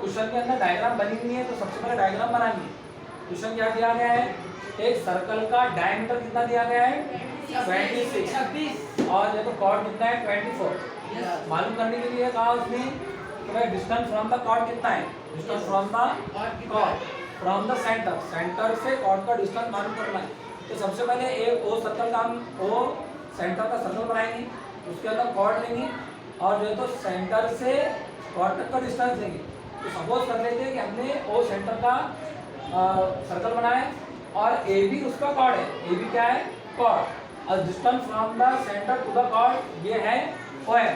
Question के अंदर diagram बनी हुई है, तो सबसे पहले डायग्राम बनानी है। क्वेश्चन क्या दिया गया है, एक सर्कल का डायमीटर कितना दिया गया है 26 और देखो कॉर्ड कितना है 24। मालूम करने के लिए कहा उसने कि भाई डिस्टेंस फ्रॉम द कॉर्ड कितना है, distance from the chord from the centre, centre से कॉर्ड का डिस्टेंस मालूम करना है। तो सबसे पहले एक ओ सर्कल का हम ओ सेंटर का सर्कल बनाएंगे, उसके अंदर कॉर्ड लेंगे और जो है तो सेंटर से कॉर्ड तक का डिस्टेंस लेंगे। तो सपोज कर लेते हैं कि हमने ओ सेंटर का सर्कल बनाया और ए बी उसका कॉर्ड है, ए बी क्या है कॉर्ड, और distance from the centre to the chord ये है ओ एम।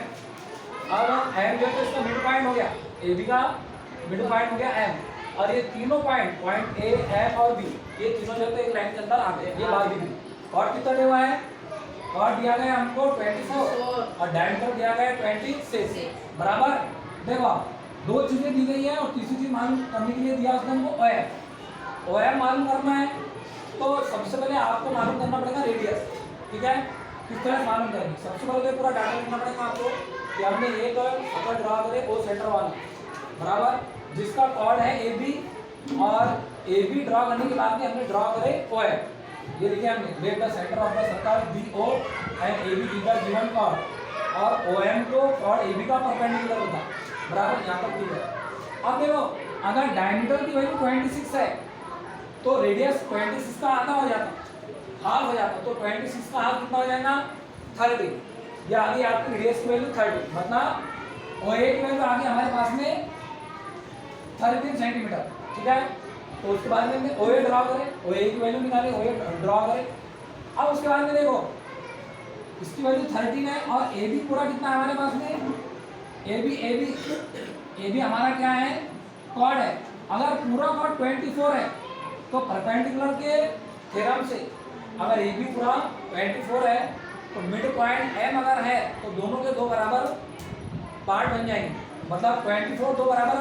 अब एम जो है तो इसका मिड पॉइंट हो गया, ए बी का मिड पॉइंट हो गया एम, और ये तीनों पॉइंट ए एम और बी ये तीनों जो है एक लाइन के अंदर आ गए, ये 12 डिग्री। कॉर्ड कितना दिया हुआ है, कॉर्ड दिया गया हमको 24 और डायमीटर दिया गया 26 बराबर। देखो दो चीजें दी गई है और तीसरी चीज मालूम करने के लिए दिया उसने हमको ओ एम। ओ एम मालूम करना है तो सबसे पहले आपको मालूम करना पड़ेगा रेडियस, ठीक है। किस तरह से मालूम करेंगे, सबसे पहले पूरा डाटा लिखना पड़ेगा आपको कि हमने एक सर्कल ड्रा करे ओ सेंटर वाला बराबर, जिसका कॉर्ड है ए बी, और ए बी ड्रा करने के बाद में हमने ड्रा करे ओ एम। ये देखिए हमने let the centre of the circle be O and A B is the given chord, और ओ एम को कॉर्ड ए बी का परपेंडिकुलर होता बराबर, यहाँ तक ठीक है। अब देखो अगर डायमीटर की वैल्यू 26 है तो रेडियस 26 का आधा हो जाता, हाफ हो जाता, तो 26 का हाफ कितना हो जाएगा 30। ये आगे आपकी रेडियस की वैल्यू 30, मतलब ओ ए की वैल्यू आगे हमारे पास में 13 सेंटीमीटर, ठीक है। तो उसके बाद में हमने ओ ए ड्रा करे, ओ ए की वैल्यू निकाले, ओ ए ड्रा करे। अब उसके बाद में देखो इसकी वैल्यू 13 है और ए बी पूरा कितना है हमारे पास में, ए बी हमारा क्या है कॉर्ड है। अगर पूरा कॉर्ड 24 है तो परपेंडिकुलर के थ्योरम से अगर ए बी पूरा 24 है तो मिड पॉइंट एम अगर है तो दोनों के दो बराबर पार्ट बन जाएंगे, मतलब 24 दो बराबर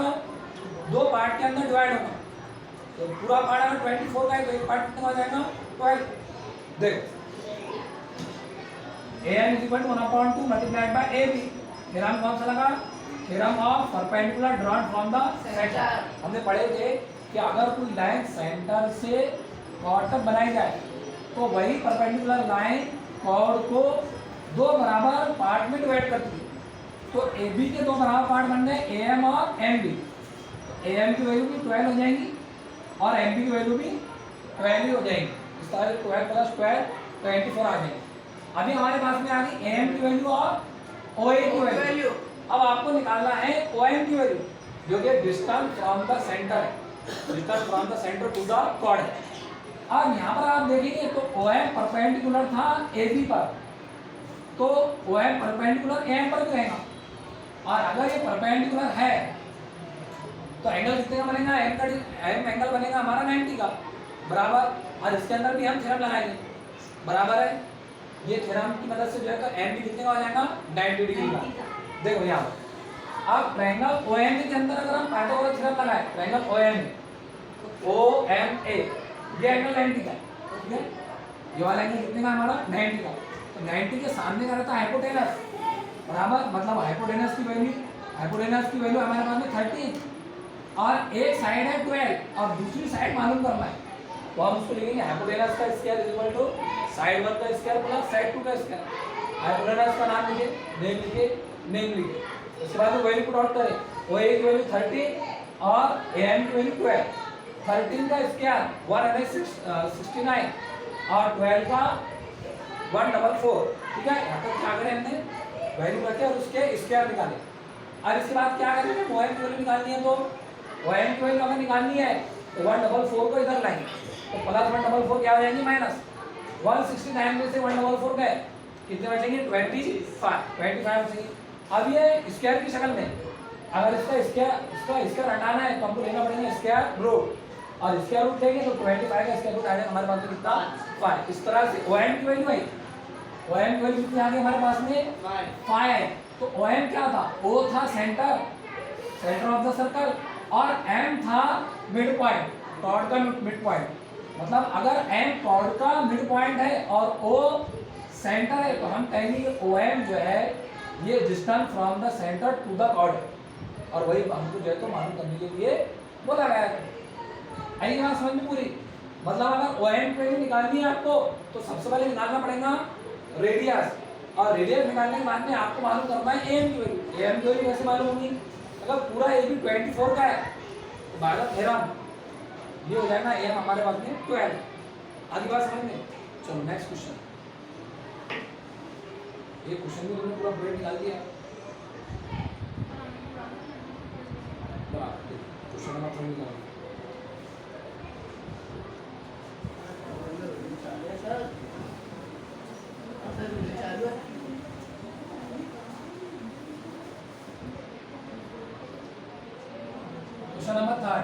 दो पार्ट के अंदर डिवाइड होगा। तो पूरा पार्ट अगर 24 का है तो एक पार्ट कितना हो जाएगा 12। देखो am is equal to 1/2 multiplied by ab। Theorem कौन सा लगा, theorem of perpendicular drawn from the centre. हमने पढ़े थे कि अगर कोई लाइन सेंटर से कॉर्ड तक बनाई जाए तो वही परपेंडिकुलर लाइन कॉर्ड को दो बराबर पार्ट में डिवाइड करती है। तो ए बी के दो बराबर पार्ट बन गए ए एम और एम बी। ए एम की वैल्यू भी 12 हो जाएंगी और एम बी की वैल्यू भी 12 ही हो जाएगी। इस तरह से 12 + 12 24 आ जाएंगे। अभी हमारे पास में आ गई ए एम की वैल्यू और ओ ए की वैल्यू। अब आपको निकालना है ओ एम की वैल्यू जो कि डिस्टेंस फ्रॉम द सेंटर है, distance from the centre to the chord है। अब यहाँ पर आप देखेंगे तो ओ एम परपेंडिकुलर था ए बी पर, तो O M perpendicular A M पर भी रहेगा, और अगर ये परपेंडिकुलर है तो एंगल कितने का बनेगा, एम एंगल बनेगा हमारा 90 का बराबर। और इसके अंदर भी हम थ्योरम लगाएंगे बराबर है, ये थ्योरम की मदद से जो है तो एम भी कितने का हो जाएगा 90 डिग्री का। देखो यहाँ पर अब ट्रायंगल ओ एम के अंदर अगर हम पाइथागोरस थ्योरम लगाए, triangle O M O M A, ये एंगल 90 का, ठीक है। ये वाला एंगल कितने का हमारा 90 का, तो 90 के सामने का रहता है हाइपोटेनस बराबर, मतलब हाइपोटेनस की वैल्यू हमारे पास में 30 और एक साइड है 12 और दूसरी साइड मालूम करना है, तो हम उसको लिखेंगे हाइपोटेनस का square is equal to side 1 का स्क्वायर प्लस साइड 2 का स्क्वायर। हाइपोटेनस का नाम लिखे, नेम लिखे, उसके बाद वैल्यू पुट आउट करें, ओ ए की वैल्यू 30 और ए एम की वैल्यू 12। 13 का स्क्वायर 169 और 12 का 144, ठीक है। यहाँ तक क्या करें हमने वैल्यू रखे और उसके स्क्वायर निकाले। अब इसके बाद क्या करेंगे, ओ एम की वैल्यू निकालनी है, तो ओ एम की वैल्यू अगर निकालनी है तो 144 को इधर लाएंगे, तो प्लस 144 क्या हो जाएंगी माइनस 169 में से 144 गए, कितने बचेंगे 25 बचेंगे। अब ये स्क्वायर की शक्ल में अगर इसका स्क्वायर हटाना है तो हमको लेना पड़ेगा स्क्वायर रूट, और स्क्वायर रूट लेंगे तो 25 का स्क्वायर रूट आ जाएगा हमारे पास में कितना 5। इस तरह से ओ एम की वैल्यू है, ओ एम की वैल्यू कितनी आ गई हमारे पास में 5 है। तो ओ एम क्या था, ओ था सेंटर ऑफ द सर्कल और एम था मिड पॉइंट, कॉर्ड का मिड पॉइंट, मतलब अगर एम कॉर्ड का मिड पॉइंट है और ओ सेंटर है तो हम कहेंगे कि ओ एम जो है ये distance from the centre to the chord, और वही हमको जो है तो मालूम करने के लिए बोला गया है। आई बात समझ में पूरी? मतलब अगर OM की वैल्यू निकालनी है आपको तो सबसे पहले निकालना पड़ेगा रेडियस, और रेडियस निकालने के बाद में आपको मालूम करना है AM की वैल्यू। AM की वैल्यू कैसे मालूम होगी? अगर पूरा AB 24 का है तो बाय द थ्योरम ये हो जाएगा AM हमारे पास में 12। आगे बात समझ में? चलो नेक्स्ट क्वेश्चन। ये क्वेश्चन भी तुमने पूरा ब्रेड निकाल दिया। क्वेश्चन नंबर 3 निकालो। Question number 3